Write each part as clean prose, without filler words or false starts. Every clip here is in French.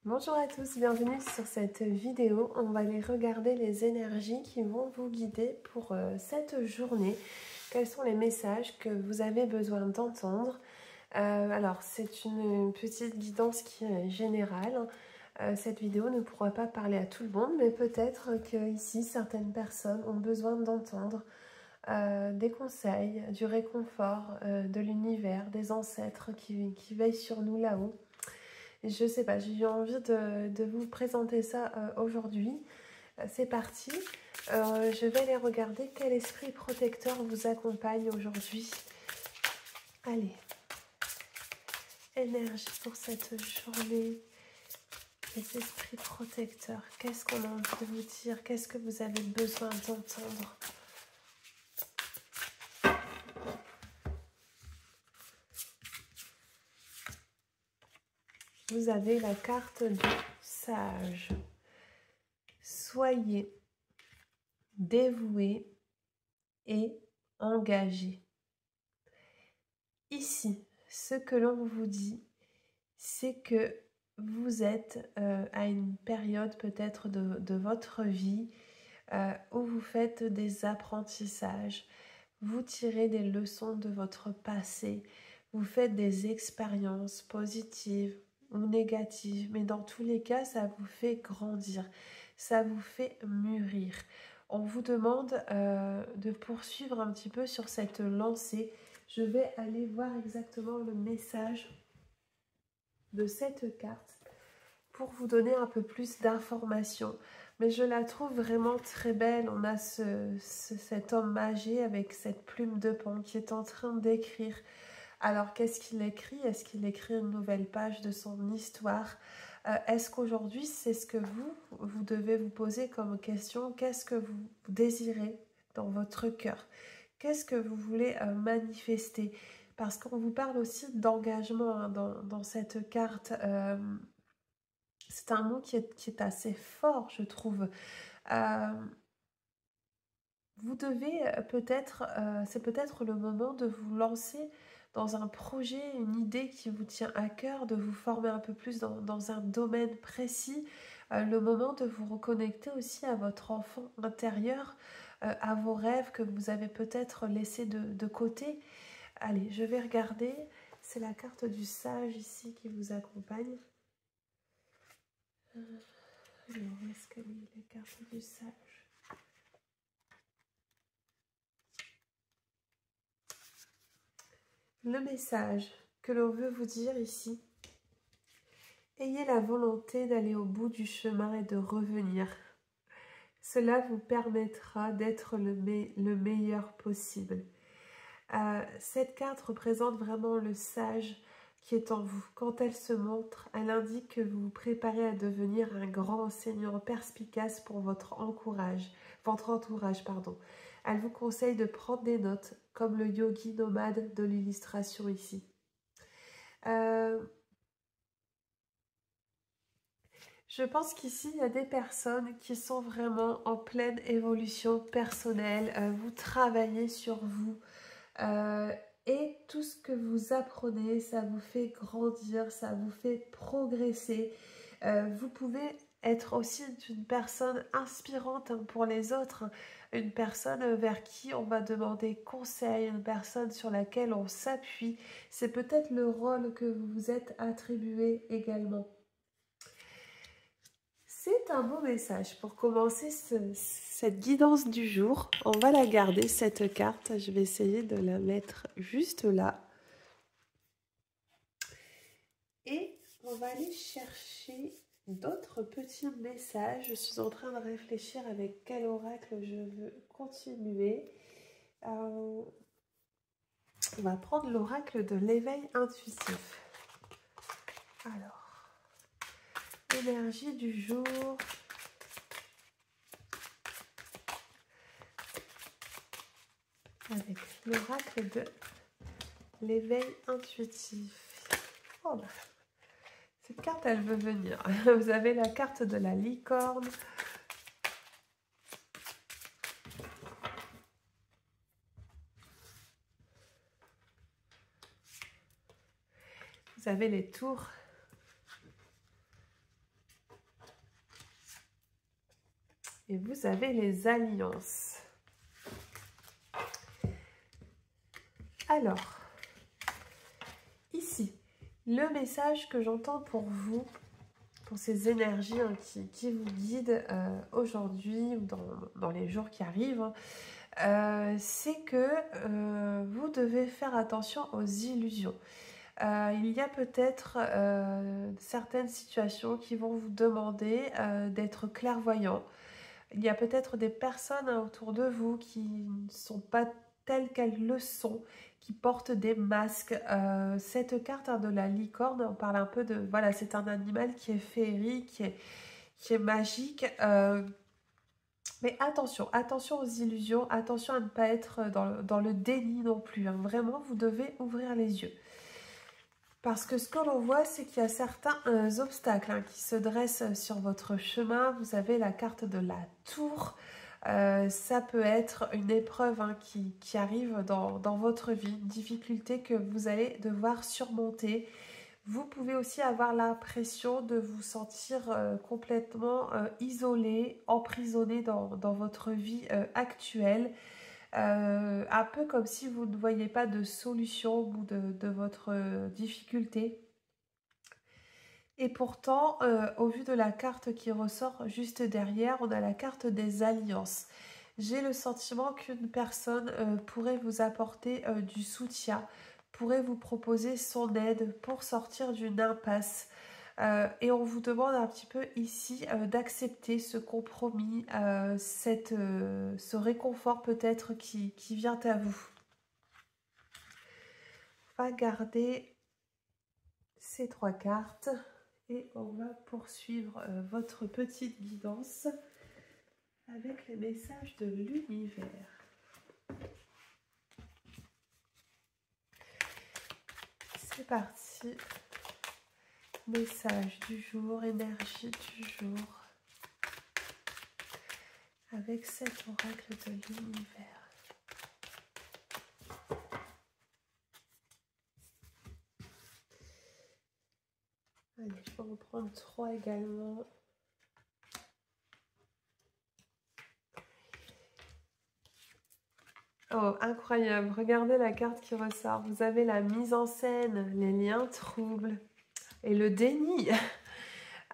Bonjour à tous, bienvenue sur cette vidéo. On va aller regarder les énergies qui vont vous guider pour cette journée. Quels sont les messages que vous avez besoin d'entendre? Alors, c'est une petite guidance qui est générale. Cette vidéo ne pourra pas parler à tout le monde, mais peut-être qu'ici, certaines personnes ont besoin d'entendre des conseils, du réconfort de l'univers, des ancêtres qui veillent sur nous là-haut. Je sais pas, j'ai eu envie de vous présenter ça aujourd'hui. C'est parti. Je vais aller regarder quel esprit protecteur vous accompagne aujourd'hui. Allez. Énergie pour cette journée. Les esprits protecteurs. Qu'est-ce qu'on a envie de vous dire? Qu'est-ce que vous avez besoin d'entendre? Vous avez la carte du sage. Soyez dévoué et engagé. Ici, ce que l'on vous dit, c'est que vous êtes à une période peut-être de votre vie où vous faites des apprentissages, vous tirez des leçons de votre passé, vous faites des expériences positives ou négatives, mais dans tous les cas, ça vous fait grandir, ça vous fait mûrir. On vous demande de poursuivre un petit peu sur cette lancée. Je vais aller voir exactement le message de cette carte pour vous donner un peu plus d'informations. Mais je la trouve vraiment très belle. On a cet homme âgé avec cette plume de pan qui est en train d'écrire. Alors, qu'est-ce qu'il écrit? Est-ce qu'il écrit une nouvelle page de son histoire? Est-ce qu'aujourd'hui, c'est ce que vous devez vous poser comme question? Qu'est-ce que vous désirez dans votre cœur? Qu'est-ce que vous voulez manifester? Parce qu'on vous parle aussi d'engagement hein, dans cette carte. C'est un mot qui est assez fort, je trouve. Vous devez peut-être, c'est peut-être le moment de vous lancer dans un projet, une idée qui vous tient à cœur, de vous former un peu plus dans un domaine précis, le moment de vous reconnecter aussi à votre enfant intérieur, à vos rêves que vous avez peut-être laissés de côté. Allez, je vais regarder, c'est la carte du sage ici qui vous accompagne. Alors, où est-ce qu'elle est, la carte du sage? Le message que l'on veut vous dire ici, ayez la volonté d'aller au bout du chemin et de revenir. Cela vous permettra d'être le meilleur possible. Cette carte représente vraiment le sage qui est en vous. Quand elle se montre, elle indique que vous vous préparez à devenir un grand enseignant perspicace pour votre entourage. Elle vous conseille de prendre des notes, comme le yogi nomade de l'illustration ici. Je pense qu'ici, il y a des personnes qui sont vraiment en pleine évolution personnelle. Vous travaillez sur vous. Et tout ce que vous apprenez, ça vous fait grandir, ça vous fait progresser. Vous pouvez être aussi une personne inspirante hein, pour les autres, une personne vers qui on va demander conseil, une personne sur laquelle on s'appuie. C'est peut-être le rôle que vous vous êtes attribué également. C'est un beau message pour commencer cette guidance du jour. On va la garder, cette carte. Je vais essayer de la mettre juste là. Et on va aller chercher d'autres petits messages. Je suis en train de réfléchir avec quel oracle je veux continuer. On va prendre l'oracle de l'éveil intuitif. Alors, énergie du jour. Avec l'oracle de l'éveil intuitif. Oh bah, cette carte, elle veut venir. Vous avez la carte de la licorne. Vous avez les tours. Et vous avez les alliances. Alors, ici, le message que j'entends pour vous, pour ces énergies hein, qui vous guident aujourd'hui ou dans les jours qui arrivent, c'est que vous devez faire attention aux illusions. Il y a peut-être certaines situations qui vont vous demander d'être clairvoyant. Il y a peut-être des personnes autour de vous qui ne sont pas telles qu'elles le sont, qui portent des masques. Cette carte de la licorne, on parle un peu de... Voilà, c'est un animal qui est féerique, qui est magique. Mais attention, attention aux illusions, attention à ne pas être dans le déni non plus. Hein. Vraiment, vous devez ouvrir les yeux. Parce que ce que l'on voit, c'est qu'il y a certains obstacles hein, qui se dressent sur votre chemin. Vous avez la carte de la tour. Ça peut être une épreuve hein, qui arrive dans votre vie, une difficulté que vous allez devoir surmonter. Vous pouvez aussi avoir l'impression de vous sentir complètement isolé, emprisonné dans votre vie actuelle. Un peu comme si vous ne voyez pas de solution au bout de votre difficulté. Et pourtant, au vu de la carte qui ressort juste derrière, on a la carte des alliances. J'ai le sentiment qu'une personne pourrait vous apporter du soutien, pourrait vous proposer son aide pour sortir d'une impasse. Et on vous demande un petit peu ici d'accepter ce compromis, ce réconfort peut-être qui vient à vous. On va garder ces 3 cartes et on va poursuivre votre petite guidance avec les messages de l'univers. C'est parti. Message du jour, énergie du jour, avec cet oracle de l'univers. Allez, je vais en prendre 3 également. Oh, incroyable. Regardez la carte qui ressort. Vous avez la mise en scène, les liens troubles et le déni.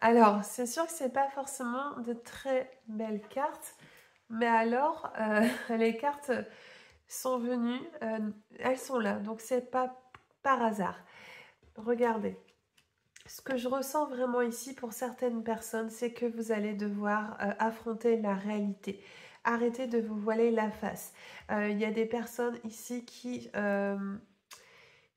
Alors, c'est sûr que c'est pas forcément de très belles cartes, mais alors, les cartes sont venues, elles sont là, donc c'est pas par hasard. Regardez, ce que je ressens vraiment ici pour certaines personnes, c'est que vous allez devoir affronter la réalité. Arrêtez de vous voiler la face. Il y a des personnes ici qui...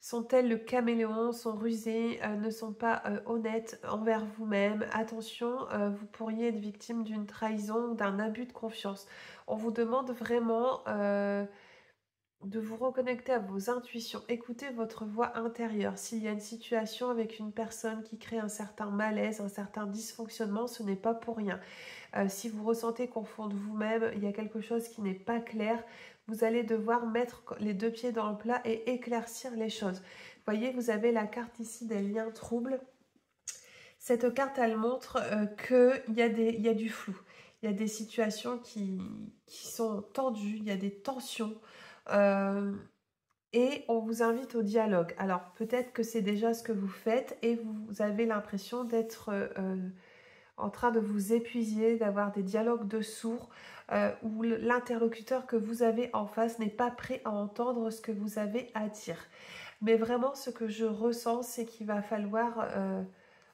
sont telles le caméléon, sont rusées, ne sont pas honnêtes envers vous-même. Attention, vous pourriez être victime d'une trahison, d'un abus de confiance. On vous demande vraiment de vous reconnecter à vos intuitions. Écoutez votre voix intérieure. S'il y a une situation avec une personne qui crée un certain malaise, un certain dysfonctionnement, ce n'est pas pour rien. Si vous ressentez qu'au fond de vous-même, il y a quelque chose qui n'est pas clair, vous allez devoir mettre les 2 pieds dans le plat et éclaircir les choses. Vous voyez, vous avez la carte ici des liens troubles. Cette carte, elle montre qu'il y a du flou. Il y a des situations qui sont tendues, il y a des tensions. Et on vous invite au dialogue. Alors, peut-être que c'est déjà ce que vous faites et vous avez l'impression d'être... en train de vous épuiser, d'avoir des dialogues de sourds où l'interlocuteur que vous avez en face n'est pas prêt à entendre ce que vous avez à dire. Mais vraiment, ce que je ressens, c'est qu'il va falloir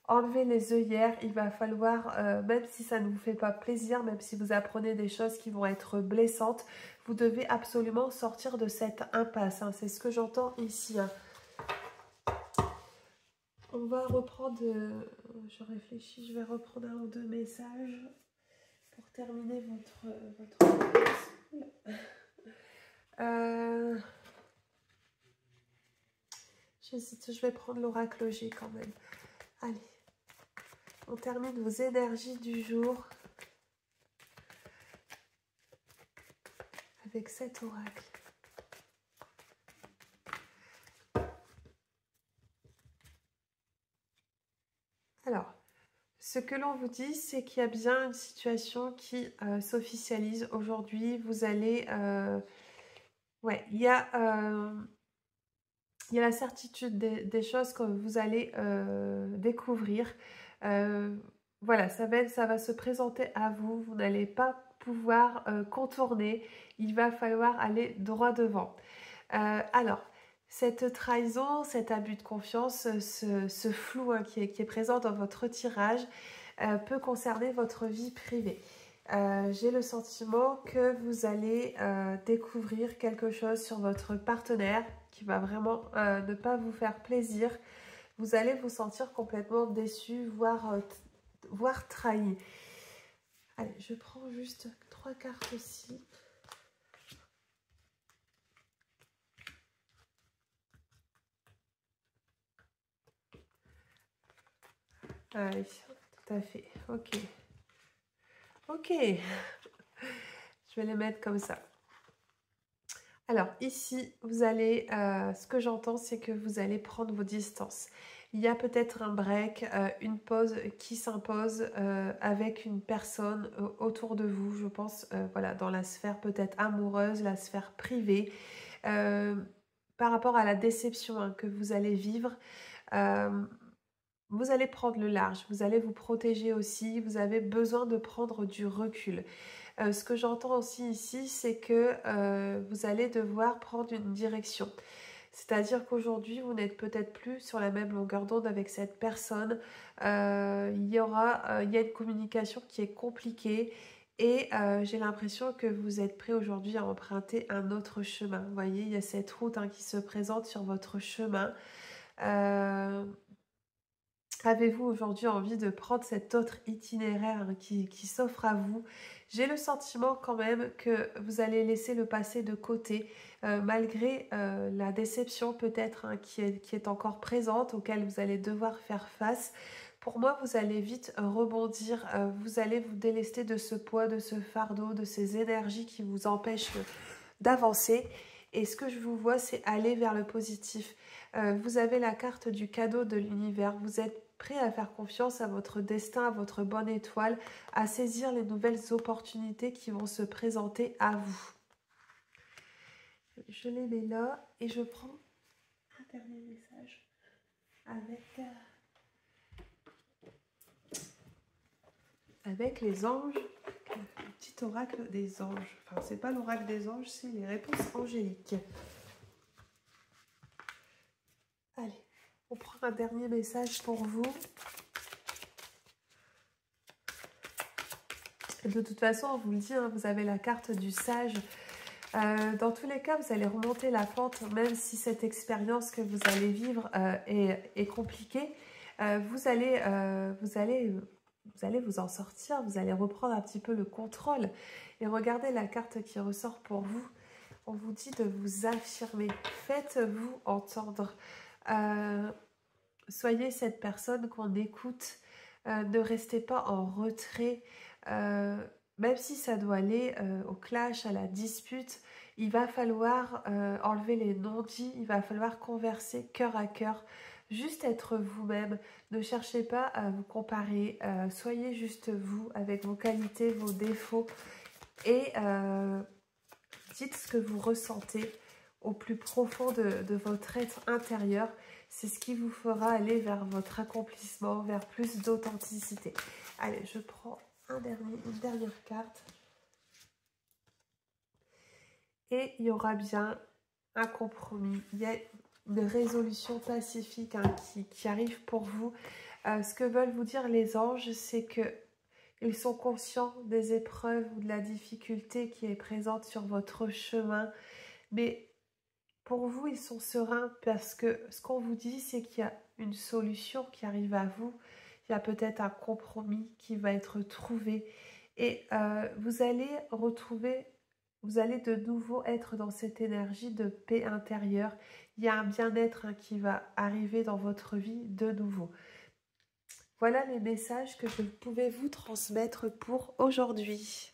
enlever les œillères, il va falloir, même si ça ne vous fait pas plaisir, même si vous apprenez des choses qui vont être blessantes, vous devez absolument sortir de cette impasse. Hein. C'est ce que j'entends ici. Hein. On va reprendre, je réfléchis, je vais reprendre 1 ou 2 messages pour terminer votre... J'hésite, je vais prendre l'oracle G quand même. Allez, on termine vos énergies du jour avec cet oracle. Alors, ce que l'on vous dit, c'est qu'il y a bien une situation qui s'officialise aujourd'hui. Vous allez... ouais, il y a la certitude des choses que vous allez découvrir. Voilà, ça va se présenter à vous. Vous n'allez pas pouvoir contourner. Il va falloir aller droit devant. Alors, cette trahison, cet abus de confiance, ce flou hein, qui est présent dans votre tirage peut concerner votre vie privée. J'ai le sentiment que vous allez découvrir quelque chose sur votre partenaire qui va vraiment ne pas vous faire plaisir. Vous allez vous sentir complètement déçu, voire trahi. Allez, je prends juste 3 cartes aussi. Ah oui, tout à fait. Ok. Ok. Je vais les mettre comme ça. Alors ici, vous allez, ce que j'entends, c'est que vous allez prendre vos distances. Il y a peut-être un break, une pause qui s'impose avec une personne autour de vous, je pense, voilà, dans la sphère peut-être amoureuse, la sphère privée, par rapport à la déception hein, que vous allez vivre. Vous allez prendre le large, vous allez vous protéger aussi, vous avez besoin de prendre du recul. Ce que j'entends aussi ici, c'est que vous allez devoir prendre une direction. C'est-à-dire qu'aujourd'hui, vous n'êtes peut-être plus sur la même longueur d'onde avec cette personne. Il y a une communication qui est compliquée et j'ai l'impression que vous êtes prêt aujourd'hui à emprunter un autre chemin. Vous voyez, il y a cette route hein, qui se présente sur votre chemin. Avez-vous aujourd'hui envie de prendre cet autre itinéraire hein, qui s'offre à vous? J'ai le sentiment quand même que vous allez laisser le passé de côté, malgré la déception peut-être hein, qui est encore présente, auquel vous allez devoir faire face. Pour moi, vous allez vite rebondir, vous allez vous délester de ce poids, de ce fardeau, de ces énergies qui vous empêchent d'avancer. Et ce que je vous vois, c'est aller vers le positif. Vous avez la carte du cadeau de l'univers. Vous êtes prêt à faire confiance à votre destin, à votre bonne étoile, à saisir les nouvelles opportunités qui vont se présenter à vous. Je les mets là et je prends un dernier message avec les anges, le petit oracle des anges. Enfin, c'est pas l'oracle des anges, c'est les réponses angéliques. Allez, on prend un dernier message pour vous. De toute façon, on vous le dit, hein, vous avez la carte du sage. Dans tous les cas, vous allez remonter la pente, même si cette expérience que vous allez vivre est compliquée. Vous allez vous en sortir, vous allez reprendre un petit peu le contrôle. Et regardez la carte qui ressort pour vous. On vous dit de vous affirmer. Faites-vous entendre. Soyez cette personne qu'on écoute. Ne restez pas en retrait. Même si ça doit aller au clash, à la dispute, il va falloir enlever les non-dits, il va falloir converser cœur à cœur, juste être vous-même. Ne cherchez pas à vous comparer, soyez juste vous, avec vos qualités, vos défauts, et dites ce que vous ressentez au plus profond de votre être intérieur. C'est ce qui vous fera aller vers votre accomplissement, vers plus d'authenticité. Allez, je prends une dernière carte. Et il y aura bien un compromis. Il y a une résolution pacifique hein, qui arrive pour vous. Ce que veulent vous dire les anges, c'est que ils sont conscients des épreuves ou de la difficulté qui est présente sur votre chemin. Mais pour vous, ils sont sereins parce que ce qu'on vous dit, c'est qu'il y a une solution qui arrive à vous. Il y a peut-être un compromis qui va être trouvé. Et vous allez de nouveau être dans cette énergie de paix intérieure. Il y a un bien-être hein, qui va arriver dans votre vie de nouveau. Voilà les messages que je pouvais vous transmettre pour aujourd'hui.